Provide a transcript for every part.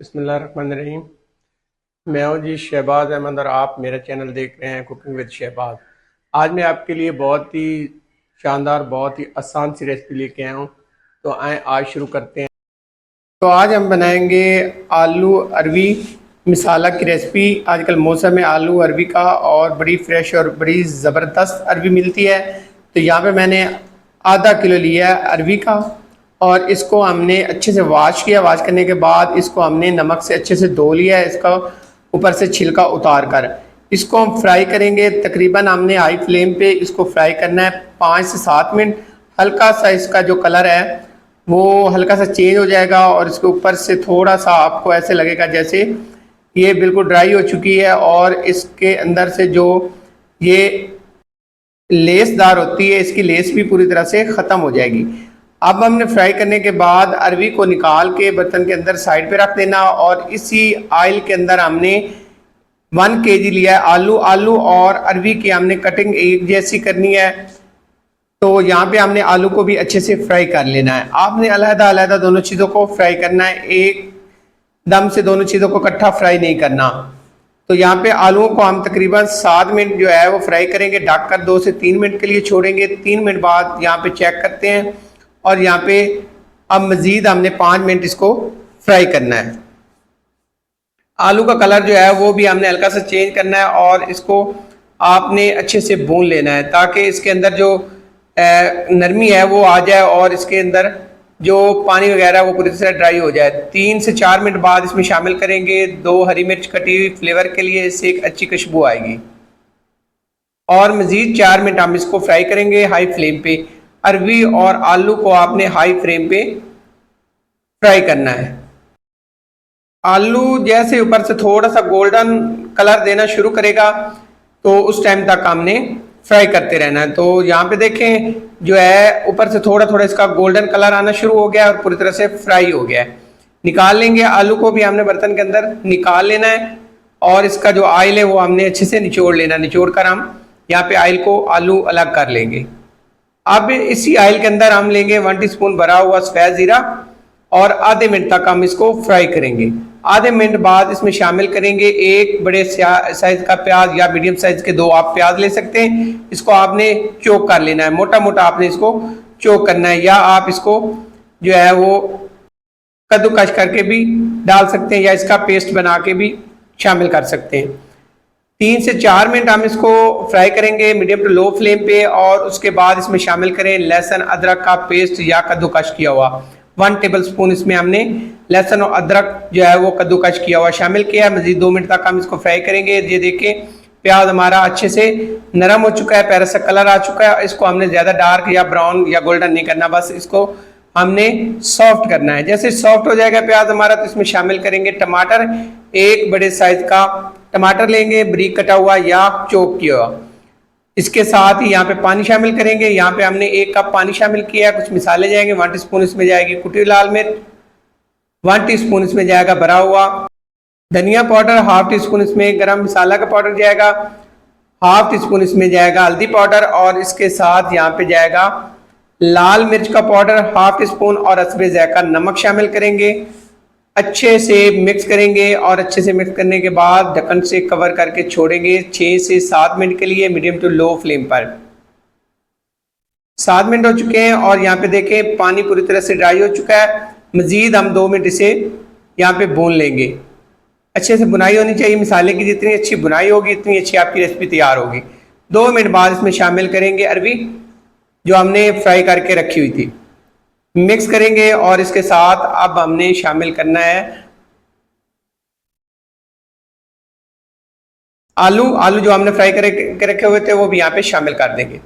बिस्मिल्लाहिर्रहमानिर्रहीम। मैं हूं जी शहबाज अहमद और आप मेरा चैनल देख रहे हैं कुकिंग विद शहबाज। आज मैं आपके लिए बहुत ही शानदार बहुत ही आसान सी रेसिपी लेके आया हूं। तो आए आज शुरू करते हैं। तो आज हम बनाएंगे आलू अरवी मिसाला की रेसिपी। आजकल मौसम है आलू अरवी का और बड़ी फ्रेश और बड़ी ज़बरदस्त अरवी मिलती है। तो यहाँ पे मैंने आधा किलो लिया है अरवी का और इसको हमने अच्छे से वॉश किया। वॉश करने के बाद इसको हमने नमक से अच्छे से धो लिया है। इसका ऊपर से छिलका उतार कर इसको हम फ्राई करेंगे। तकरीबन हमने हाई फ्लेम पे इसको फ्राई करना है 5 से 7 मिनट। हल्का सा इसका जो कलर है वो हल्का सा चेंज हो जाएगा और इसके ऊपर से थोड़ा सा आपको ऐसे लगेगा जैसे ये बिल्कुल ड्राई हो चुकी है और इसके अंदर से जो ये लेसदार होती है इसकी लेस भी पूरी तरह से ख़त्म हो जाएगी। अब हमने फ्राई करने के बाद अरवी को निकाल के बर्तन के अंदर साइड पे रख देना और इसी ऑयल के अंदर हमने 1 kg लिया है आलू और अरवी की हमने कटिंग एक जैसी करनी है। तो यहाँ पे हमने आलू को भी अच्छे से फ्राई कर लेना है। आपने अलहदा अलहदा दोनों चीज़ों को फ्राई करना है, एक दम से दोनों चीज़ों को इकट्ठा फ्राई नहीं करना। तो यहाँ पे आलूओं को हम तकरीबन 7 मिनट जो है वो फ्राई करेंगे, ढककर 2 से 3 मिनट के लिए छोड़ेंगे। 3 मिनट बाद यहाँ पे चेक करते हैं और यहाँ पे अब मज़ीद हमने 5 मिनट इसको फ्राई करना है। आलू का कलर जो है वो भी हमने हल्का सा चेंज करना है और इसको आपने अच्छे से भून लेना है ताकि इसके अंदर जो नरमी है वो आ जाए और इसके अंदर जो पानी वगैरह वो पूरी तरह ड्राई हो जाए। 3 से 4 मिनट बाद इसमें शामिल करेंगे 2 हरी मिर्च कटी हुई फ्लेवर के लिए, इससे एक अच्छी खुशबू आएगी। और मज़ीद 4 मिनट हम इसको फ्राई करेंगे हाई फ्लेम पे। अरवी और आलू को आपने हाई फ्लेम पे फ्राई करना है। आलू जैसे ऊपर से थोड़ा सा गोल्डन कलर देना शुरू करेगा तो उस टाइम तक हमने फ्राई करते रहना है। तो यहाँ पे देखें जो है ऊपर से थोड़ा थोड़ा इसका गोल्डन कलर आना शुरू हो गया है और पूरी तरह से फ्राई हो गया है। निकाल लेंगे आलू को भी हमने बर्तन के अंदर निकाल लेना है और इसका जो ऑयल है वो हमने अच्छे से निचोड़ लेना। निचोड़ कर हम यहाँ पे ऑयल को आलू अलग कर लेंगे। अब इसी ऑयल के अंदर हम लेंगे 1 टीस्पून भरा हुआ सफ़ेद ज़ीरा और आधे मिनट तक हम इसको फ्राई करेंगे। आधे मिनट बाद इसमें शामिल करेंगे एक बड़े साइज का प्याज या मीडियम साइज के 2 आप प्याज ले सकते हैं। इसको आपने चॉप कर लेना है, मोटा मोटा आपने इसको चॉप करना है, या आप इसको जो है वो कद्दूकस करके भी डाल सकते हैं या इसका पेस्ट बना के भी शामिल कर सकते हैं। 3 से 4 मिनट हम इसको फ्राई करेंगे मीडियम टू लो फ्लेम पे और उसके बाद इसमें शामिल करें लहसुन अदरक का पेस्ट या कद्दूकस किया हुआ। 1 टेबल स्पून इसमें हमने लहसुन और अदरक जो है वो कद्दूकस किया हुआ शामिल किया। मज़ीद 2 मिनट तक हम इसको फ्राई करेंगे। ये देखें प्याज हमारा अच्छे से नरम हो चुका है, प्यारा सा कलर आ चुका है। इसको हमने ज़्यादा डार्क या ब्राउन या गोल्डन नहीं करना, बस इसको हमने सॉफ्ट करना है। जैसे सॉफ्ट हो जाएगा प्याज हमारा तो इसमें शामिल करेंगे टमाटर। एक बड़े साइज का टमाटर लेंगे, बारीक कटा हुआ या चॉप किया हुआ। इसके साथ ही यहाँ पे पानी शामिल करेंगे। यहाँ पे हमने 1 कप पानी शामिल किया है। कुछ मिसाले जाएंगे, 1 टीस्पून इसमें जाएगी कुटी लाल मिर्च, 1 टीस्पून इसमें जाएगा भरा हुआ धनिया पाउडर, 1/2 टीस्पून इसमें गरम मसाला का पाउडर जाएगा, 1/2 टीस्पून इसमें जाएगा हल्दी पाउडर और इसके साथ यहाँ पे जाएगा लाल मिर्च का पाउडर 1/2 टीस्पून और हस्बे ज़ायका नमक शामिल करेंगे। अच्छे से मिक्स करेंगे और अच्छे से मिक्स करने के बाद ढक्कन से कवर करके छोड़ेंगे 6 से 7 मिनट के लिए मीडियम टू लो फ्लेम पर। 7 मिनट हो चुके हैं और यहाँ पे देखें पानी पूरी तरह से ड्राई हो चुका है। मज़ीद हम 2 मिनट इसे यहाँ पे भून लेंगे। अच्छे से बुनाई होनी चाहिए, मिसाले की जितनी अच्छी बुनाई होगी इतनी अच्छी आपकी रेसिपी तैयार होगी। 2 मिनट बाद इसमें शामिल करेंगे अरवी जो हमने फ्राई करके रखी हुई थी, मिक्स करेंगे और इसके साथ अब हमने शामिल करना है आलू जो हमने फ्राई करके रखे हुए थे वो भी यहाँ पे शामिल कर देंगे।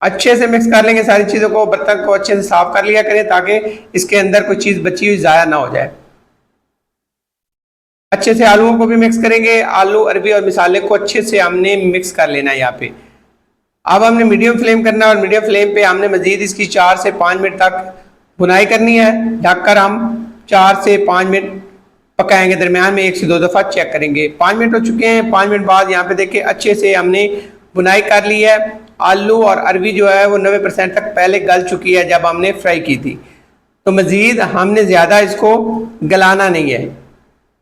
अच्छे से मिक्स कर लेंगे सारी चीज़ों को। बर्तन को अच्छे से साफ कर लिया करें ताकि इसके अंदर कोई चीज़ बची हुई ज़ाया ना हो जाए। अच्छे से आलूओं को भी मिक्स करेंगे। आलू अरबी और मिसाले को अच्छे से हमने मिक्स कर लेना है यहाँ पे। अब हमने मीडियम फ्लेम करना है और मीडियम फ्लेम पे हमने मज़ीद इसकी 4 से 5 मिनट तक भुनाई करनी है। ढककर हम 4 से 5 मिनट पकाएंगे, दरमियान में 1 से 2 दफ़ा चेक करेंगे। 5 मिनट हो चुके हैं। 5 मिनट बाद यहाँ पे देखिए अच्छे से हमने भुनाई कर ली है। आलू और अरबी जो है वो 90% तक पहले गल चुकी है जब हमने फ्राई की थी। तो मज़ीद हमने ज़्यादा इसको गलाना नहीं है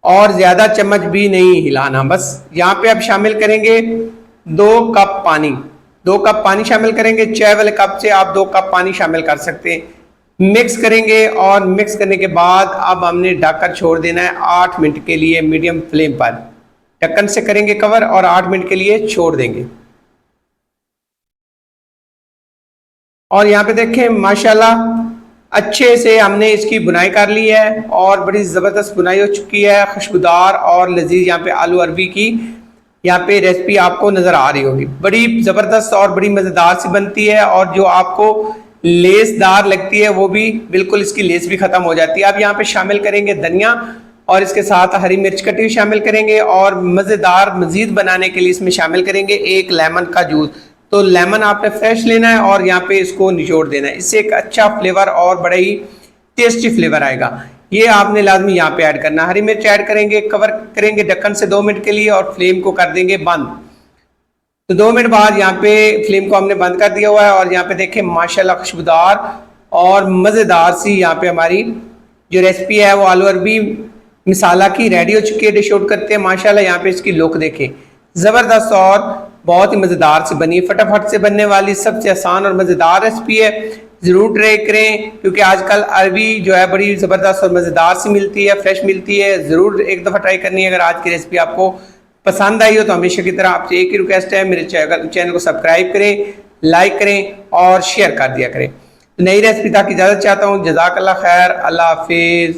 और ज़्यादा चम्मच भी नहीं हिलाना। बस यहाँ पे अब शामिल करेंगे 2 कप पानी। 2 कप पानी शामिल करेंगे। चाय वाले कप से आप 2 कप पानी शामिल कर सकते हैं। मिक्स करेंगे और मिक्स करने के बाद अब हमने ढककर छोड़ देना है 8 मिनट के लिए मीडियम फ्लेम पर। ढक्कन से करेंगे कवर और 8 मिनट के लिए छोड़ देंगे। और यहाँ पे देखें माशाल्लाह अच्छे से हमने इसकी बुनाई कर ली है और बड़ी ज़बरदस्त बुनाई हो चुकी है। खुशबूदार और लजीज यहाँ पे आलू अरबी की यहाँ पे रेसिपी आपको नज़र आ रही होगी। बड़ी ज़बरदस्त और बड़ी मज़ेदार सी बनती है और जो आपको लेसदार लगती है वो भी बिल्कुल इसकी लेस भी ख़त्म हो जाती है। अब यहाँ पे शामिल करेंगे धनिया और इसके साथ हरी मिर्च कटी हुई शामिल करेंगे और मज़ेदार मज़ीद बनाने के लिए इसमें शामिल करेंगे 1 लेमन का जूस। तो लेमन आपने फ्रेश लेना है और यहाँ पे इसको निचोड़ देना है। इससे एक अच्छा फ्लेवर और बड़ा ही टेस्टी फ्लेवर आएगा। ये आपने लाजमी यहाँ पे ऐड करना। हरी मिर्च ऐड करेंगे, कवर करेंगे ढक्कन से 2 मिनट के लिए और फ्लेम को कर देंगे बंद। तो 2 मिनट बाद यहाँ पे फ्लेम को हमने बंद कर दिया हुआ है और यहाँ पे देखें माशाल्लाह खुशबूदार और मज़ेदार सी यहाँ पे हमारी जो रेसिपी है वो आलू अरबी मिसाला की रेडी हो चुकी है। डिश आउट करते हैं। माशाल्लाह यहाँ पे इसकी लुक देखें, ज़बरदस्त और बहुत ही मज़ेदार से बनी है। फटाफट से बनने वाली सबसे आसान और मज़ेदार रेसिपी है। ज़रूर ट्राई करें क्योंकि आजकल अरबी जो है बड़ी ज़बरदस्त और मज़ेदार सी मिलती है, फ्रेश मिलती है। ज़रूर एक दफ़ा ट्राई करनी है। अगर आज की रेसिपी आपको पसंद आई हो तो हमेशा की तरह आपसे एक ही रिक्वेस्ट है, मेरे चैनल को सब्सक्राइब करें, लाइक करें और शेयर कर दिया करें। नई रेसिपी तक इजाज़त चाहता हूँ। जज़ाकल्लाह खैर। अल्लाह हाफिज़।